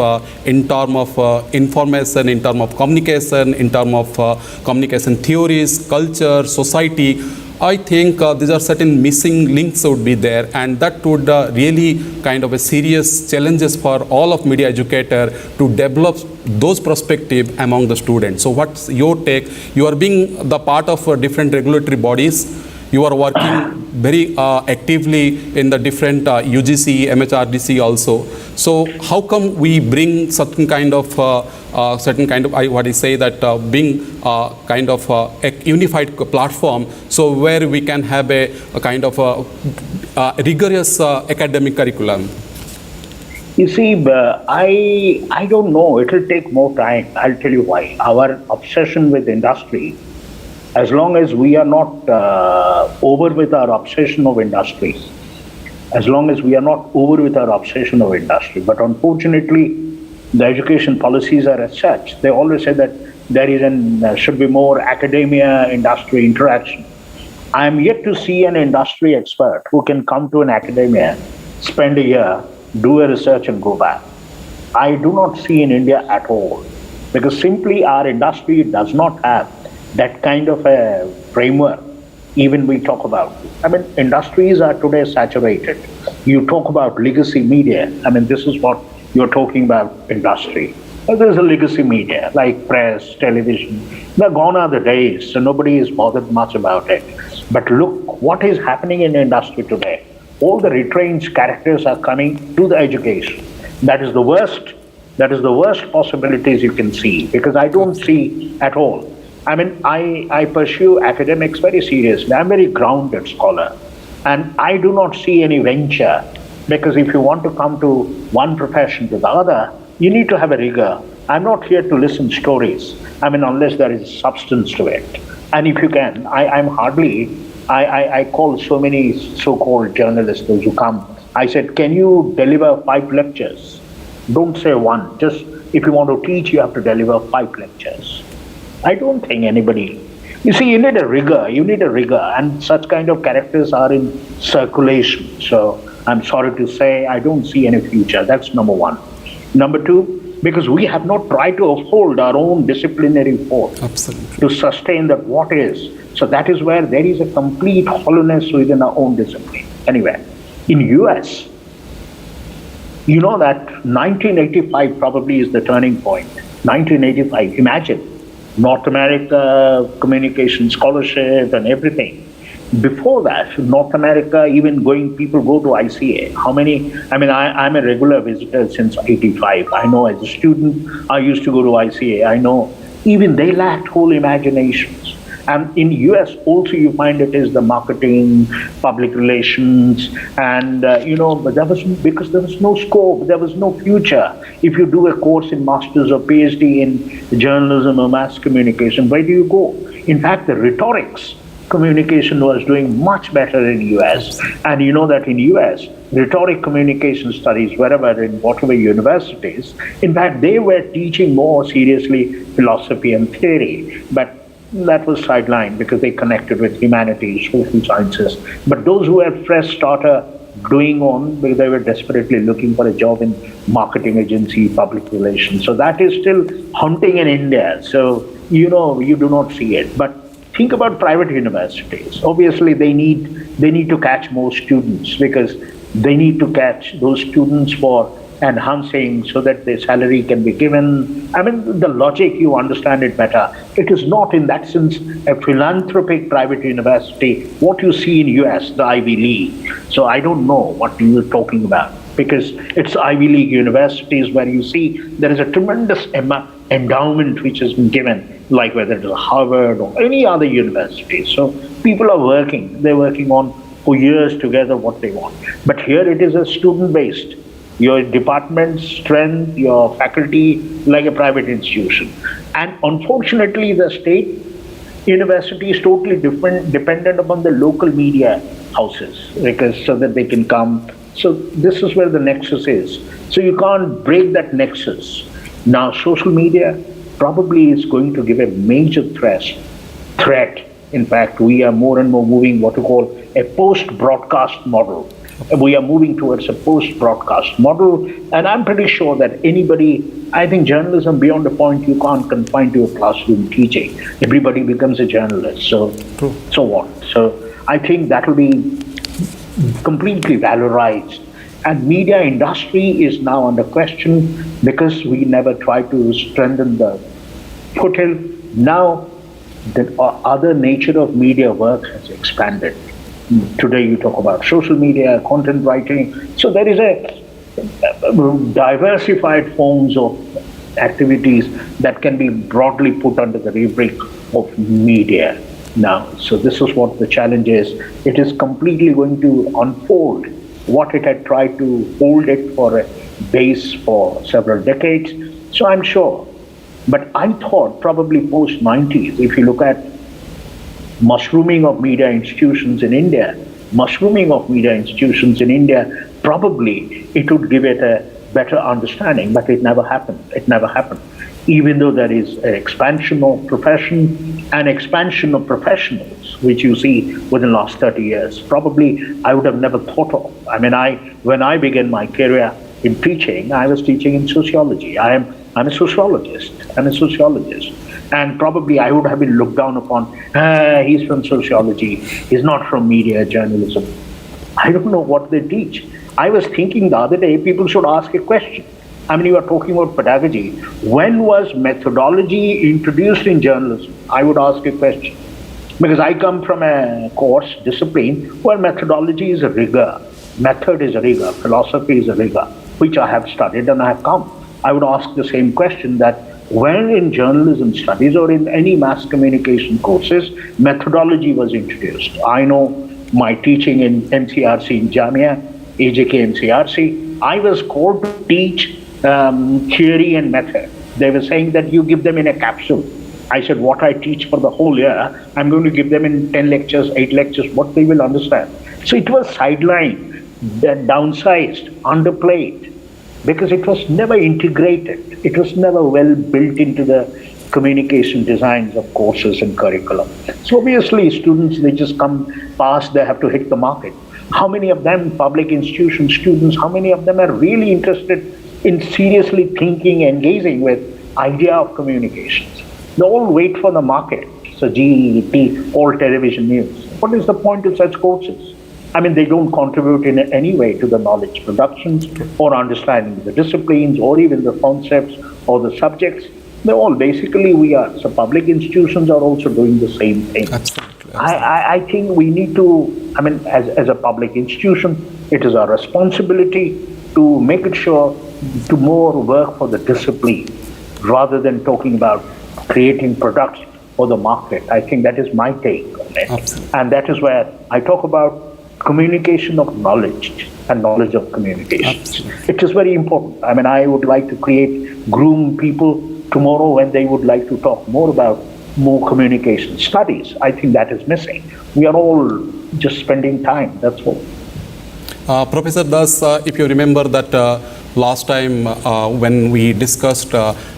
in terms of information, in terms of communication, in terms of communication theories, culture, society, I think these are certain missing links would be there, and that would really kind of a serious challenges for all of media educator to develop those perspective among the students. So what's your take? You are being the part of different regulatory bodies. You are working very actively in the different UGC, MHRDC also. So how come we bring certain kind of being kind of a unified platform, so where we can have a kind of a rigorous academic curriculum? You see, I don't know. It will take more time. I'll tell you why. Our obsession with industry, as long as we are not over with our obsession of industry, but unfortunately, the education policies are as such. They always say that there is should be more academia-industry interaction. I am yet to see an industry expert who can come to an academia, spend a year, do a research and go back. I do not see in India at all, because simply our industry does not have that kind of a framework. Even we talk about, industries are today saturated. You talk about legacy media. This is what you're talking about industry. There's a legacy media like press, television. They're gone are the days, so nobody is bothered much about it. But look what is happening in the industry today. All the retrained characters are coming to the education. That is the worst. That is the worst possibilities you can see, because I don't see at all. I mean, I pursue academics very seriously. I'm a very grounded scholar. And I do not see any venture, because if you want to come to one profession to the other, you need to have a rigor. I'm not here to listen stories. I mean, unless there is substance to it. And if you can, I call so many so-called journalists, those who come. I said, can you deliver 5 lectures? Don't say one. Just if you want to teach, you have to deliver 5 lectures. I don't think anybody. You see, you need a rigor, and such kind of characters are in circulation. So I'm sorry to say, I don't see any future. That's number one. Number two, because we have not tried to uphold our own disciplinary force to sustain that what is. So that is where there is a complete hollowness within our own discipline. Anyway, in US, you know that 1985 probably is the turning point. 1985, imagine. North America, communication scholarship and everything. Before that, North America, people go to ICA. How many? I mean, I'm a regular visitor since 85. I know as a student, I used to go to ICA. I know even they lacked whole imaginations. And in US also you find it is the marketing, public relations, and but because there was no scope, there was no future. If you do a course in master's or PhD in journalism or mass communication, where do you go? In fact, the rhetorics communication was doing much better in US. And you know that in US, rhetoric communication studies, wherever in whatever universities, in fact, they were teaching more seriously philosophy and theory. But that was sidelined because they connected with humanities, social sciences. But those who were fresh starter doing on, because they were desperately looking for a job in marketing agency, public relations. So that is still hunting in India. So, you do not see it. But think about private universities. Obviously, they need to catch more students, because they need to catch those students for enhancing so that the salary can be given. I mean, the logic, you understand it better. It is not in that sense a philanthropic private university, what you see in US, the Ivy League. So I don't know what you are talking about, because it's Ivy League universities where you see there is a tremendous endowment which has been given, like whether it is Harvard or any other university. So people are working. They're working on for years together what they want. But here it is a student-based. Your department's strength, your faculty, like a private institution. And unfortunately, the state university is totally different, dependent upon the local media houses, because so that they can come. So this is where the nexus is. So you can't break that nexus. Now, social media probably is going to give a major threat. In fact, we are more and more moving what we call a post-broadcast model. We are moving towards a post-broadcast model, and I'm pretty sure that I think journalism beyond the point you can't confine to a classroom teaching. Everybody becomes a journalist, so what? So I think that will be completely valorized. And media industry is now under question because we never tried to strengthen the foothold. Now the other nature of media work has expanded. Today you talk about social media, content writing. So there is a diversified forms of activities that can be broadly put under the rubric of media now. So this is what the challenge is. It is completely going to unfold what it had tried to hold it for a base for several decades. So I'm sure. But I thought probably post-90s, if you look at mushrooming of media institutions in India, probably it would give it a better understanding, but it never happened. Even though there is an expansion of profession and expansion of professionals, which you see within the last 30 years, probably I would have never thought of. I mean, when I began my career in teaching, I was teaching in sociology. I'm a sociologist. And probably I would have been looked down upon. He's from sociology. He's not from media journalism. I don't know what they teach. I was thinking the other day, people should ask a question. I mean, you are talking about pedagogy. When was methodology introduced in journalism? I would ask a question. Because I come from a course discipline where methodology is a rigor, method is a rigor, philosophy is a rigor, which I have studied and I have come. I would ask the same question that when in journalism studies or in any mass communication courses, methodology was introduced. I know my teaching in MCRC in Jamia, AJK MCRC, I was called to teach theory and method. They were saying that you give them in a capsule. I said, what I teach for the whole year, I'm going to give them in 10 lectures, 8 lectures, what they will understand. So it was sidelined, downsized, underplayed, because it was never integrated. It was never well built into the communication designs of courses and curriculum. So obviously students, they just come past, they have to hit the market. How many of them, public institution students, how many of them are really interested in seriously thinking, engaging with idea of communications? They all wait for the market. So GET, all television news. What is the point of such courses? I mean, they don't contribute in any way to the knowledge productions or understanding the disciplines or even the concepts or the subjects. They're all basically we are. So public institutions are also doing the same thing. Absolutely. I think we need to, I mean, as a public institution, it is our responsibility to make it sure to more work for the discipline rather than talking about creating products for the market. I think that is my take on it. Absolutely. And that is where I talk about communication of knowledge and knowledge of communication. Absolutely. It is very important. I mean, I would like to groom people tomorrow when they would like to talk more about more communication studies. I think that is missing. We are all just spending time, that's all. Professor Das, if you remember that last time when we discussed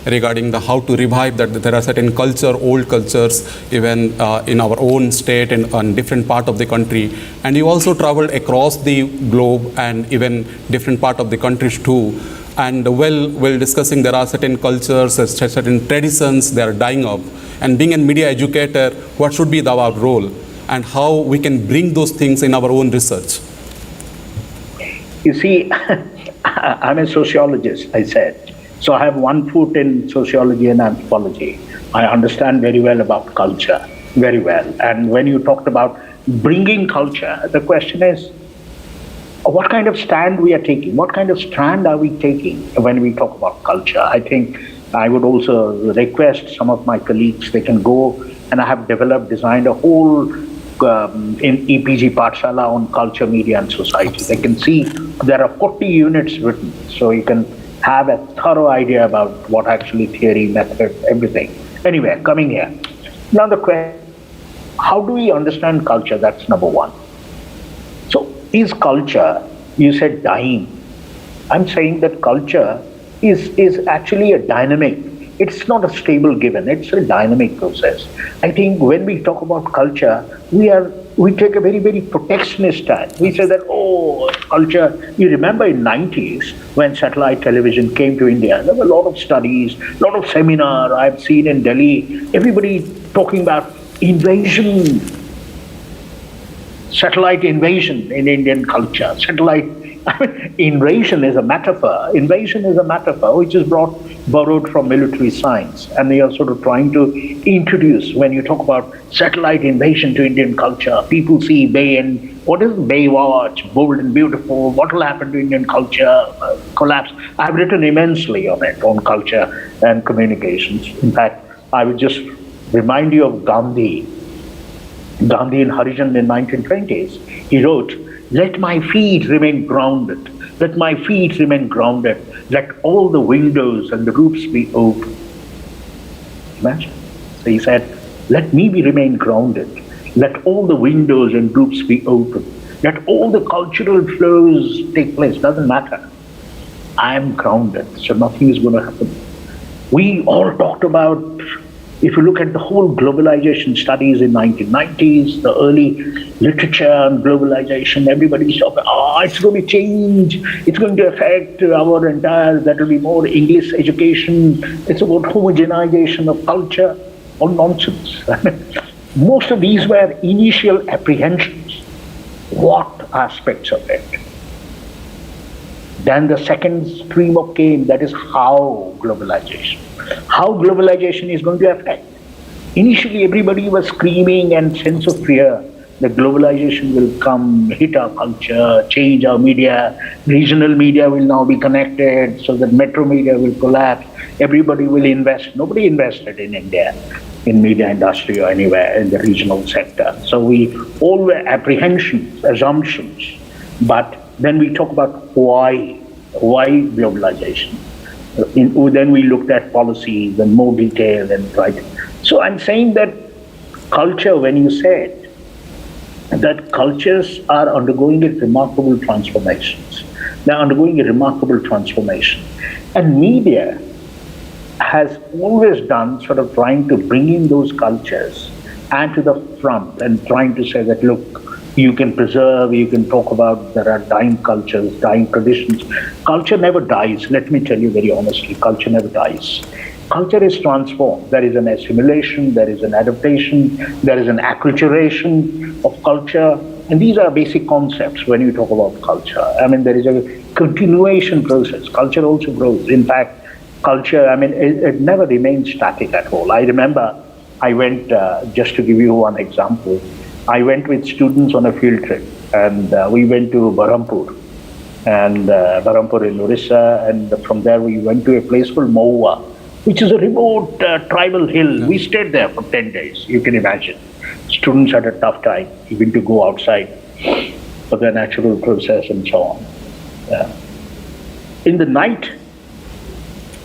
regarding the how to revive that there are certain old cultures even in our own state and different part of the country, and you also traveled across the globe and even different part of the countries too, and while discussing there are certain cultures, certain traditions, they are dying up, and being a media educator, what should be our role and how we can bring those things in our own research? You see, I'm a sociologist, I said. So I have one foot in sociology and anthropology. I understand very well about culture, very well. And when you talked about bringing culture, the question is, what kind of stand we are taking? What kind of strand are we taking when we talk about culture? I think I would also request some of my colleagues, they can go, and I have designed a whole in EPG Pathshala on culture, media and society. They can see there are 40 units written, so you can have a thorough idea about what actually theory, method, everything. Anyway, coming here. Now the question, how do we understand culture? That's number one. So is culture, you said dying. I'm saying that culture is actually a dynamic. It's not a stable given, it's a dynamic process. I think when we talk about culture, we take a very, very protectionist stand. We say that, culture, you remember in 90s when satellite television came to India, there were a lot of studies, a lot of seminars I've seen in Delhi, everybody talking about invasion, satellite invasion in Indian culture. Invasion is a metaphor. Invasion is a metaphor which is borrowed from military science, and they are sort of trying to introduce, when you talk about satellite invasion to Indian culture, people see what is Baywatch, Bold and Beautiful, what will happen to Indian culture, collapse. I've written immensely on it, on culture and communications. In fact, I would just remind you of Gandhi in Harijan in 1920s. He wrote, "Let my feet remain grounded. Let my feet remain grounded. Let all the windows and the roofs be open." Imagine. So he said, let me remain grounded. Let all the windows and roofs be open. Let all the cultural flows take place. Doesn't matter. I am grounded, so nothing is going to happen. We all talked about, if you look at the whole globalization studies in 1990s, the early literature on globalization, everybody's talking, it's going to change, it's going to affect our entire, that will be more English education, it's about homogenization of culture, all nonsense. Most of these were initial apprehensions. What aspects of it? Then the second stream of came, that is how globalization. How globalization is going to affect. Initially, everybody was screaming and sense of fear that globalization will come, hit our culture, change our media, regional media will now be connected, so that metro media will collapse, everybody will invest. Nobody invested in India, in media industry or anywhere in the regional sector. So we all were apprehensions, assumptions, but then we talk about why globalization. Then we looked at policies and more detail and right. So I'm saying that culture, when you said that cultures are undergoing remarkable transformations, they're undergoing a remarkable transformation. And media has always done sort of trying to bring in those cultures and to the front and trying to say that, look, you can preserve, you can talk about there are dying cultures, dying traditions. Culture never dies. Let me tell you very honestly, culture never dies. Culture is transformed. There is an assimilation, there is an adaptation, there is an acculturation of culture. And these are basic concepts when you talk about culture. I mean, there is a continuation process. Culture also grows. In fact, culture, I mean, it never remains static at all. I remember I went, just to give you one example, I went with students on a field trip, and we went to Berhampur, and Berhampur in Orissa, and from there we went to a place called Mahua, which is a remote tribal hill. Yeah. We stayed there for 10 days, you can imagine. Students had a tough time even to go outside for the natural process and so on. Yeah. In the night,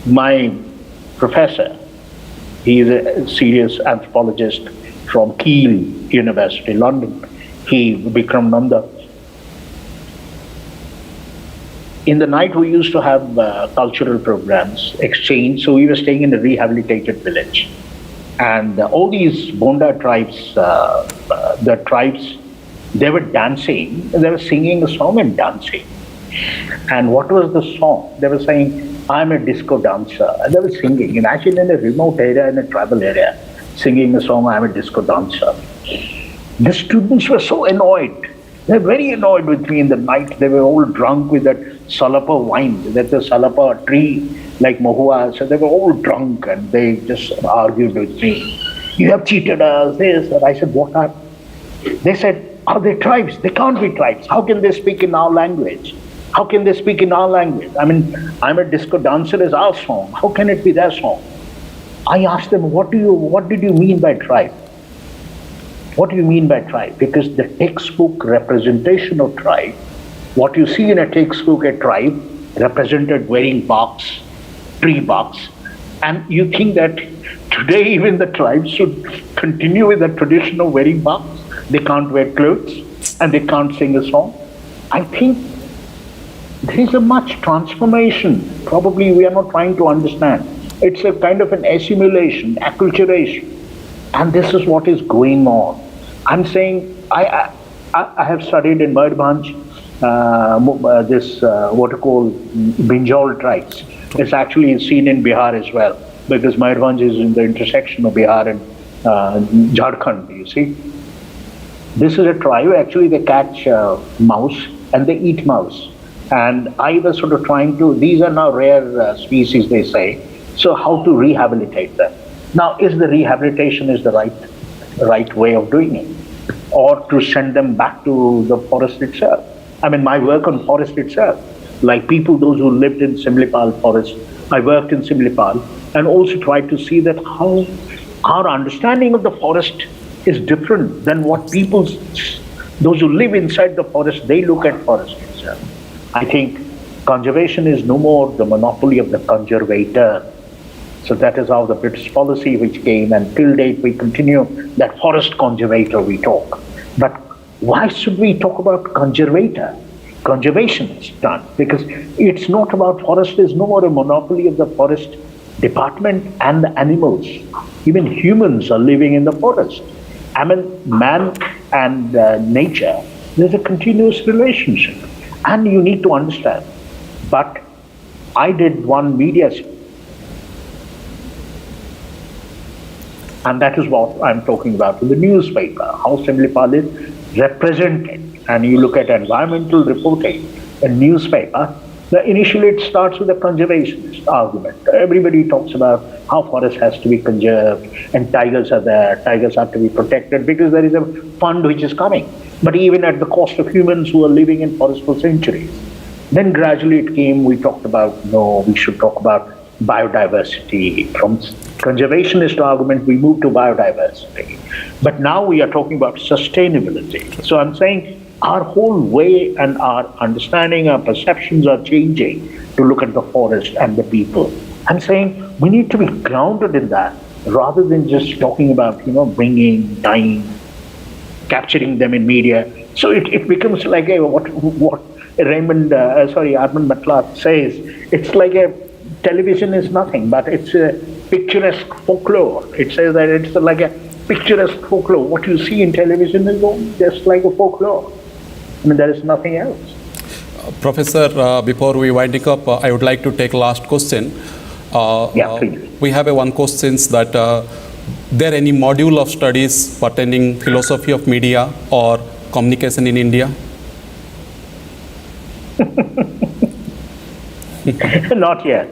my professor, he is a serious anthropologist from Keele University, London, Bikram Nanda. In the night, we used to have cultural programs, exchange, so we were staying in a rehabilitated village. And all these Bonda tribes, the tribes, they were dancing, they were singing a song and dancing. And what was the song? They were saying, I'm a disco dancer. And they were singing, imagine in a remote area, in a tribal area, singing a song, I'm a disco dancer. The students were so annoyed. They were very annoyed with me in the night. They were all drunk with that salapa wine. That's a salapa tree like Mahua. So they were all drunk and they just argued with me. You have cheated us, this. And I said, what are? They said, are they tribes? They can't be tribes. How can they speak in our language? How can they speak in our language? I mean, I'm a disco dancer is our song. How can it be their song? I asked them, what did you mean by tribe? What do you mean by tribe? Because the textbook representation of tribe, what you see in a textbook, a tribe represented wearing barks, tree barks, and you think that today even the tribes should continue with the tradition of wearing barks? They can't wear clothes and they can't sing a song. I think there is a much transformation. Probably we are not trying to understand. It's a kind of an assimilation, acculturation. And this is what is going on. I'm saying, I have studied in Mayurbhanj, what you call Binjal tribes. It's actually seen in Bihar as well, because Mayurbhanj is in the intersection of Bihar and Jharkhand, you see. This is a tribe, actually they catch mouse and they eat mouse. And I was sort of trying to, these are now rare species, they say, so how to rehabilitate them? Now, is the rehabilitation is the right way of doing it? Or to send them back to the forest itself? I mean, my work on forest itself, like people, those who lived in Simlipal forest, I worked in Simlipal and also tried to see that how our understanding of the forest is different than what people, those who live inside the forest, they look at forest itself. I think conservation is no more the monopoly of the conservator. So that is how the British policy which came, and till date we continue that forest conservator we talk. But why should we talk about conservator? Conservation is done because it's not about forest, is no more a monopoly of the forest department and the animals. Even humans are living in the forest. I mean, man and nature, there's a continuous relationship. And you need to understand. But I did one media, and that is what I'm talking about in the newspaper, how Simlipal is represented. And you look at environmental reporting, a newspaper, Initially, it starts with a conservationist argument. Everybody talks about how forest has to be conserved and tigers are there, tigers have to be protected because there is a fund which is coming. But even at the cost of humans who are living in forest for centuries. Then gradually it came, we talked about, no, we should talk about biodiversity. From conservationist argument, we moved to biodiversity. But now we are talking about sustainability. So I'm saying, our whole way and our understanding, our perceptions are changing to look at the forest and the people. I'm saying we need to be grounded in that rather than just talking about, bringing, dying, capturing them in media. So it becomes like what Armand Matlock says. It's like television is nothing, but it's a picturesque folklore. It says that it's like a picturesque folklore. What you see in television is just like a folklore. There is nothing else. Professor, before we winding up, I would like to take last question. Please. We have one question that there any module of studies pertaining philosophy of media or communication in India? Not yet.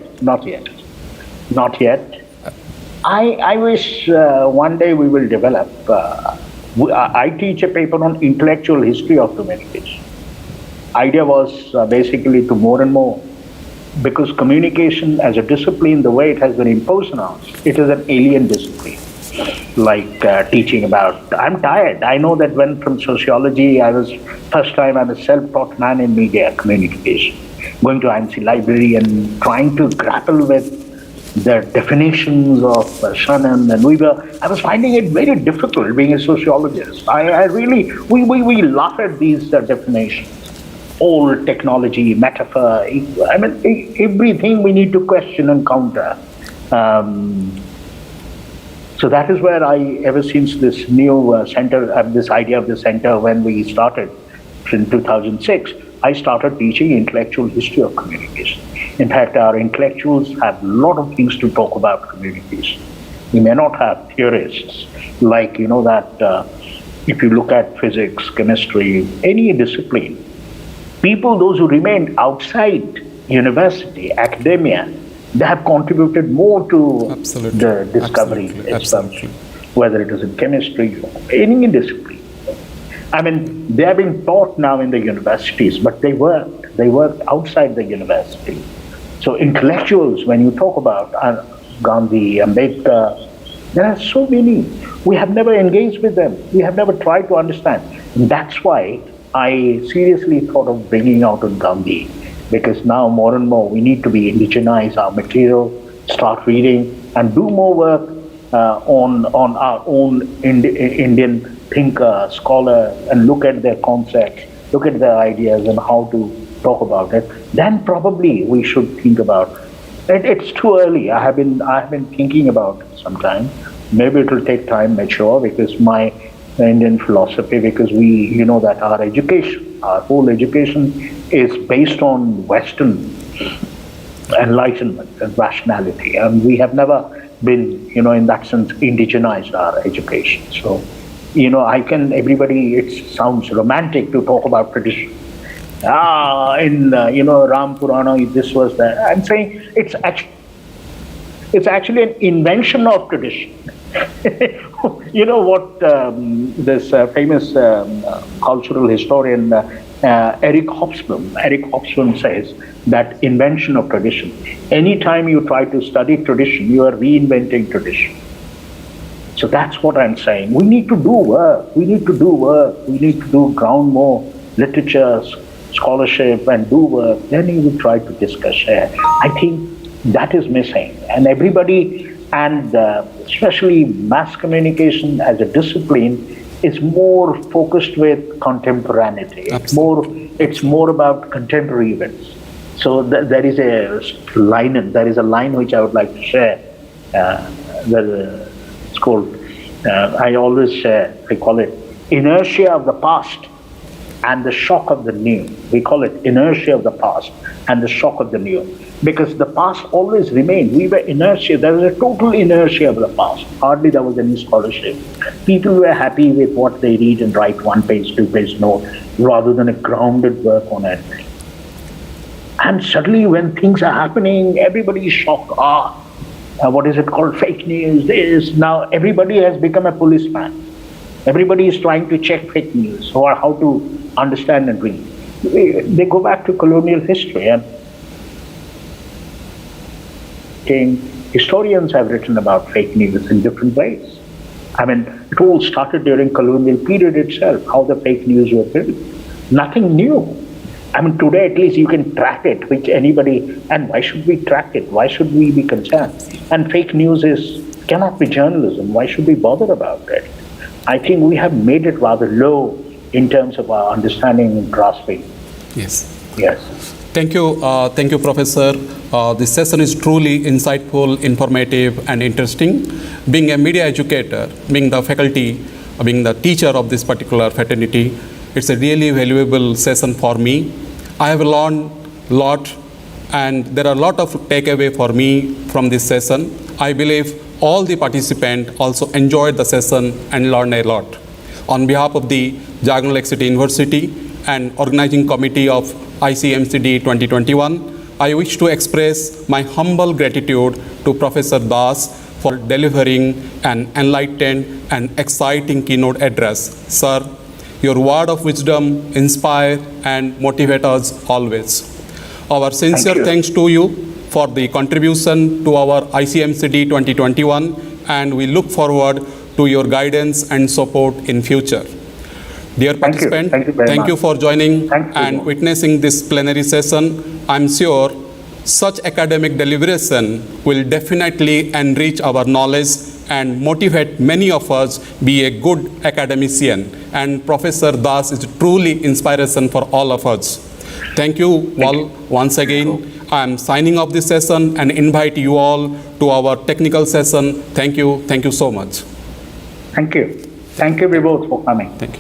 I wish one day we will develop. I teach a paper on intellectual history of communication. Idea was basically to more and more, because communication as a discipline, the way it has been imposed on us, it is an alien discipline. Like teaching about, I'm tired. I know that when from sociology, I'm a self-taught man in media communication, going to IMC library and trying to grapple with the definitions of Shannon and Weaver. I was finding it very difficult being a sociologist. We laugh at these definitions. Old technology, metaphor, everything we need to question and counter. So that is where ever since this new center, this idea of the center, when we started in 2006, I started teaching intellectual history of communication. In fact, our intellectuals have a lot of things to talk about communication. We may not have theorists, like, that if you look at physics, chemistry, any discipline, people, those who remained outside university, academia, they have contributed more to the discovery, whether it is in chemistry or any discipline. They have been taught now in the universities, but they worked outside the university. So intellectuals, when you talk about Gandhi, Ambedkar, there are so many. We have never engaged with them. We have never tried to understand. And that's why I seriously thought of bringing out on Gandhi, because now more and more we need to indigenize our material, start reading, and do more work on our own Indian thinker, scholar, and look at their concepts, look at their ideas and how to talk about it. Then probably we should think about it. It's too early. I have been thinking about it sometime. Maybe it will take time, mature, because my Indian philosophy, because we, that our education, our whole education is based on Western enlightenment and rationality. And we have never been, in that sense, indigenized our education. So, it sounds romantic to talk about tradition. In Ram Purana, this was that. I'm saying it's actually an invention of tradition. What this famous cultural historian Eric Hobsbawm says, that invention of tradition. Anytime you try to study tradition, you are reinventing tradition. So that's what I'm saying. We need to do work. We need to ground more literature, scholarship, and do work. Then you will try to discuss, share. I think that is missing. And everybody, and especially mass communication as a discipline, is more focused with contemporaneity. It's more about contemporary events. So there is a line which I would like to share. It's called, I always share, I call it inertia of the past and the shock of the new. We call it inertia of the past and the shock of the new. Because the past always remained. We were inertia. There was a total inertia of the past. Hardly there was any scholarship. People were happy with what they read and write 1 page, 2 page note, rather than a grounded work on it. And suddenly when things are happening, everybody is shocked. What is it called? Fake news, this. Now everybody has become a policeman. Everybody is trying to check fake news or how to understand and read. They go back to colonial history, and historians have written about fake news in different ways. I mean, it all started during colonial period itself, how the fake news were built. Nothing new. I mean, today at least you can track it, which anybody, and why should we track it? Why should we be concerned? And fake news cannot be journalism. Why should we bother about it? I think we have made it rather low in terms of our understanding and grasping. Yes. Yes. Thank you, Professor. This session is truly insightful, informative, and interesting. Being a media educator, being the faculty, being the teacher of this particular fraternity, it's a really valuable session for me. I have learned a lot, and there are a lot of takeaway for me from this session. I believe all the participants also enjoyed the session and learned a lot. On behalf of the Jharkhand Lake University and organizing committee of ICMCD 2021, I wish to express my humble gratitude to Professor Das for delivering an enlightened and exciting keynote address. Sir, your word of wisdom inspire and motivate us always. Our sincere thanks to you for the contribution to our ICMCD 2021, and we look forward to your guidance and support in future. Dear participant, thank you for joining and witnessing this plenary session. I'm sure such academic deliberation will definitely enrich our knowledge and motivate many of us be a good academician. And Professor Das is truly inspiration for all of us. Thank you all once again. I am signing off this session and invite you all to our technical session. Thank you. Thank you so much. Thank you. Thank you both for coming. Thank you.